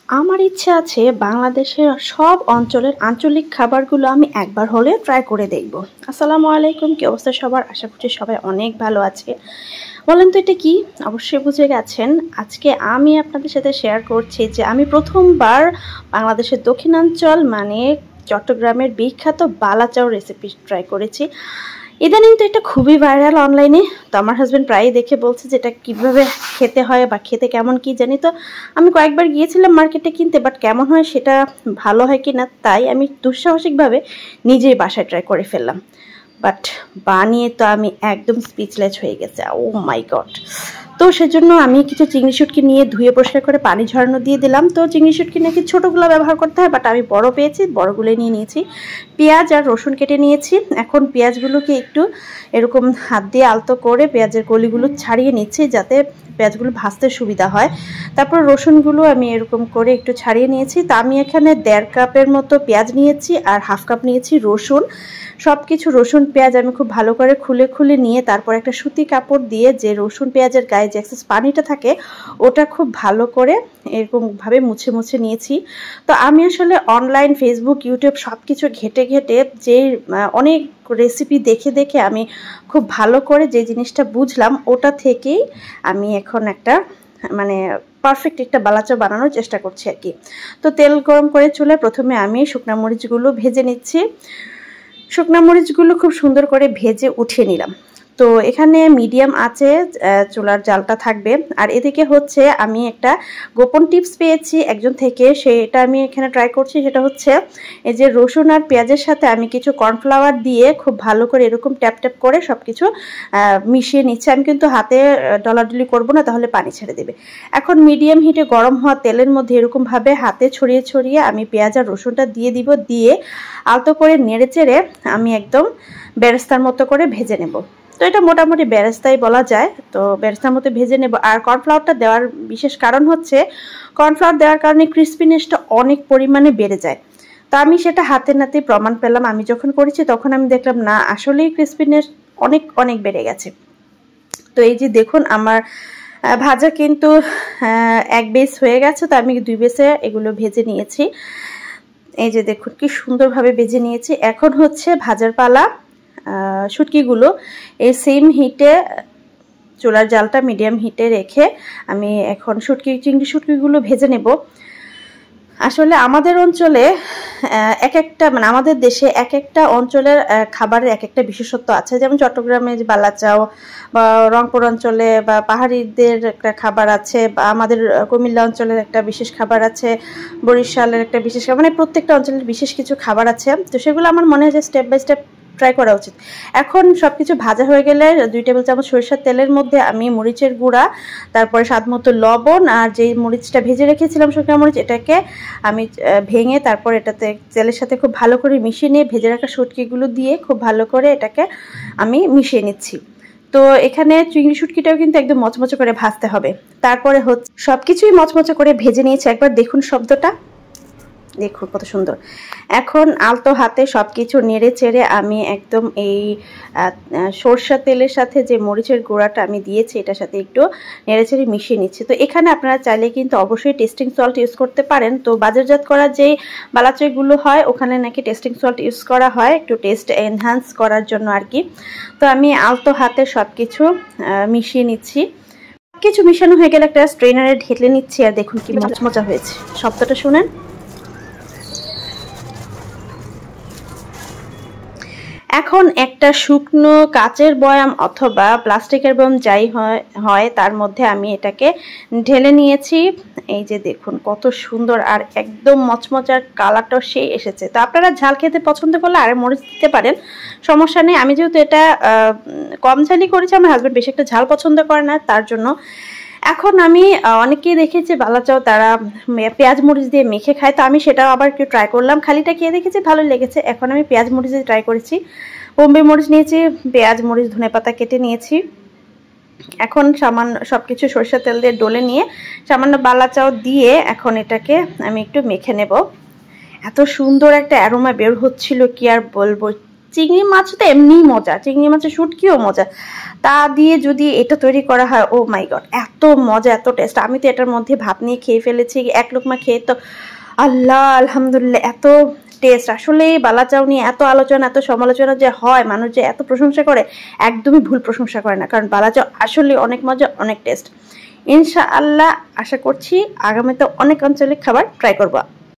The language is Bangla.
আমার ইচ্ছে আছে বাংলাদেশের সব অঞ্চলের আঞ্চলিক খাবারগুলো আমি একবার হলে ট্রাই করে দেখব। আসসালামু আলাইকুম, কি অবস্থা সবার? আশা করছি সবাই অনেক ভালো আছে। বলেন তো এটা কি? অবশ্যই বুঝে গেছেন। আজকে আমি আপনাদের সাথে শেয়ার করছি যে আমি প্রথমবার বাংলাদেশের দক্ষিণাঞ্চল মানে চট্টগ্রামের বিখ্যাত বালাচাও রেসিপি ট্রাই করেছি। ইদানিং তো এটা খুবই ভাইরাল অনলাইনে। তো আমার হাজব্যান্ড প্রায়ই দেখে বলছে যে এটা কীভাবে খেতে হয় বা খেতে কেমন কি জানি। তো আমি কয়েকবার গিয়েছিলাম মার্কেটে কিনতে, বাট কেমন হয় সেটা ভালো হয় কি না তাই আমি দুঃসাহসিকভাবে নিজেই বাসায় ট্রাই করে ফেললাম। বাট বানিয়ে তো আমি একদম স্পিচলেস হয়ে গেছে। ও মাই গড! তো সেজন্য আমি কিছু চিংড়ি শুটকি নিয়ে ধুয়ে পরিষ্কার করে পানি ঝরানো দিয়ে দিলাম। তো চিংড়ি শুটকি নাকি ছোটোগুলো ব্যবহার করতে হয়, বাট আমি বড় পেয়েছি, বড়গুলো নিয়ে নিয়েছি। পেঁয়াজ আর রসুন কেটে নিয়েছি। এখন পেঁয়াজগুলোকে একটু এরকম হাত দিয়ে আলতো করে পেঁয়াজের কলিগুলো ছাড়িয়ে নিচ্ছি যাতে পেঁয়াজগুলো ভাজতে সুবিধা হয়। তারপর রসুনগুলো আমি এরকম করে একটু ছাড়িয়ে নিয়েছি। তা আমি এখানে 1.5 কাপের মতো পেঁয়াজ নিয়েছি আর 1/2 কাপ নিয়েছি রসুন। সব কিছু রসুন পেঁয়াজ আমি খুব ভালো করে খুলে নিয়ে তারপর একটা সুতি কাপড় দিয়ে যে রসুন পেঁয়াজের গায়ে যে এক্সেস পানিটা থাকে ওটা খুব ভালো করে এরকমভাবে মুছে নিয়েছি। তো আমি আসলে অনলাইন ফেসবুক ইউটিউব সব কিছু ঘেটে যে অনেক রেসিপি দেখে আমি খুব ভালো করে যে জিনিসটা বুঝলাম ওটা থেকেই আমি এখন একটা পারফেক্ট একটা বালাচাও বানানোর চেষ্টা করছি আর কি। তো তেল গরম করে চুলায় প্রথমে আমি শুকনা মরিচগুলো ভেজে নিচ্ছি। শুকনা মরিচগুলো খুব সুন্দর করে ভেজে উঠিয়ে নিলাম। তো এখানে মিডিয়াম আঁচে চুলার জালটা থাকবে। আর এদিকে হচ্ছে আমি একটা গোপন টিপস পেয়েছি একজন থেকে, সেটা আমি এখানে ট্রাই করছি। সেটা হচ্ছে এই যে রসুন আর পেঁয়াজের সাথে আমি কিছু কর্নফ্লাওয়ার দিয়ে খুব ভালো করে এরকম ট্যাপ করে সব কিছু মিশিয়ে নিচ্ছি। আমি কিন্তু হাতে ডলাডলি করবো না, তাহলে পানি ছেড়ে দেবে। এখন মিডিয়াম হিটে গরম হওয়া তেলের মধ্যে এরকমভাবে হাতে ছড়িয়ে আমি পেঁয়াজ আর রসুনটা দিয়ে আলতো করে নেড়ে চেড়ে আমি একদম বেরেস্তার মতো করে ভেজে নেব। তো এটা মোটামুটি বেরেস্তাই বলা যায়। তো বেরেস্তার মতো ভেজে নেব। আর কর্নফ্লাওয়ারটা দেওয়ার বিশেষ কারণ হচ্ছে কর্নফ্লাওয়ার দেওয়ার কারণে ক্রিস্পিনেসটা অনেক পরিমাণে বেড়ে যায়। তো আমি সেটা হাতে নাতে প্রমাণ পেলাম। আমি যখন করেছি তখন আমি দেখলাম না, আসলেই ক্রিস্পিনেস অনেক বেড়ে গেছে। তো এই যে দেখুন আমার ভাজা কিন্তু এক বেস হয়ে গেছে। তো আমি 2 বেসে এগুলো ভেজে নিয়েছি। এই যে দেখুন কি সুন্দরভাবে ভেজে নিয়েছি। এখন হচ্ছে ভাজার পালা। শুটকিগুলো এই সেম হিটে চুলার জালটা মিডিয়াম হিটে রেখে আমি এখন চিংড়ি শুটকিগুলো ভেজে নেব। আসলে আমাদের অঞ্চলে আমাদের দেশে এক একটা অঞ্চলের খাবারের এক একটা বিশেষত্ব আছে। যেমন চট্টগ্রামে বালাচাও, বা রংপুর অঞ্চলে বা পাহাড়িদের একটা খাবার আছে, বা আমাদের কুমিল্লা অঞ্চলের একটা বিশেষ খাবার আছে, বরিশালের একটা বিশেষ খাবার, প্রত্যেকটা অঞ্চলের বিশেষ কিছু খাবার আছে। তো সেগুলো আমার মনে হয় যে স্টেপ বাই স্টেপ ট্রাই করা উচিত। এখন সবকিছু ভাজা হয়ে গেলে 2 টেবিল চামচ সরিষার তেলের মধ্যে আমি মরিচের গুঁড়া, তারপরে স্বাদমতো লবণ আর যে মরিচটা ভেজে রেখেছিলাম শুকনো মরিচ, এটাকে আমি ভেঙে তারপর এটাতে তেলের সাথে খুব ভালো করে মিশিয়ে নিয়ে ভেজে রাখা শুটকিগুলো দিয়ে খুব ভালো করে এটাকে আমি মিশিয়ে নিচ্ছি। তো এখানে চিংড়ি শুটকিটাও কিন্তু একদম মচমচে করে ভাজতে হবে। তারপরে হচ্ছে সবকিছুই মচমচে করে ভেজে নিয়েছি। একবার দেখুন শব্দটা, দেখুন কত সুন্দর। এখন আলতো হাতে সবকিছু নেড়ে চেড়ে আমি একদম এই সরষা তেলের সাথে যে মরিচের গুঁড়াটা আমি দিয়েছি এটার সাথে একটু নেড়ে চেড়ে মিশিয়ে নিচ্ছি। তো এখানে আপনারা চাইলে কিন্তু অবশ্যই টেস্টিং সল্ট ইউজ করতে পারেন। তো বাজারজাত করা যেই বালাচাইগুলো হয় ওখানে নাকি টেস্টিং সল্ট ইউজ করা হয় একটু টেস্ট এনহান্স করার জন্য আর কি। তো আমি আলতো হাতে সবকিছু মিশিয়ে নিচ্ছি। কিছু মিশানো হয়ে গেলে একটা স্ট্রেনারে ঢেলে নিচ্ছি। আর দেখুন কি মচমচা হয়েছে, শব্দটা শুনেন। এখন একটা শুকনো কাচের বয়াম অথবা প্লাস্টিকের বয়াম যাই হয় তার মধ্যে আমি এটাকে ঢেলে নিয়েছি। এই যে দেখুন কত সুন্দর আর একদম মচমচার কালারটাও সেই এসেছে। তো আপনারা ঝাল খেতে পছন্দ করলে আরে মরিচ দিতে পারেন, সমস্যা নেই। আমি যেহেতু এটা কম ঝালই করেছি, আমার হাজব্যান্ড বেশি একটা ঝাল পছন্দ করে না, তার জন্য। এখন আমি অনেকেই দেখেছি বালাচাও তারা পেঁয়াজ মরিচ দিয়ে মেখে খায়। তো আমি সেটাও আবার একটু ট্রাই করলাম, খালিটা খেয়ে দেখেছি ভালো লেগেছে। এখন আমি পেঁয়াজ মরিচ দিয়ে ট্রাই করেছি। বোম্বে মরিচ নিয়েছি, পেঁয়াজ মরিচ ধনেপাতা কেটে নিয়েছি। এখন সামান্য সবকিছু সরিষার তেল দিয়ে ডলে নিয়ে সামান্য বালাচাও দিয়ে এখন এটাকে আমি একটু মেখে নেব। এত সুন্দর একটা অ্যারোমা বের হচ্ছিল কি আর বলবো। চিংড়ি মাছ তো এমনিই মজা, চিংড়ি মাছের শুটকিও মজা, তা দিয়ে যদি এটা তৈরি করা হয়, ও মাই গড, এত মজা, এত টেস্ট। আমি তো এটার মধ্যে ভাত নিয়ে খেয়ে ফেলেছি, এক লোকমা খেয়ে তো আল্লাহ আলহামদুলিল্লাহ, এত টেস্ট। আসলে বালা চাউ নিয়ে এত আলোচনা, এত সমালোচনা যে হয়, মানুষ যে এত প্রশংসা করে, একদমই ভুল প্রশংসা করে না, কারণ বালা চাউ আসলে অনেক মজা, অনেক টেস্ট। ইনশাআল্লাহ আশা করছি আগামীতে অনেক আঞ্চলিক খাবার ট্রাই করবো।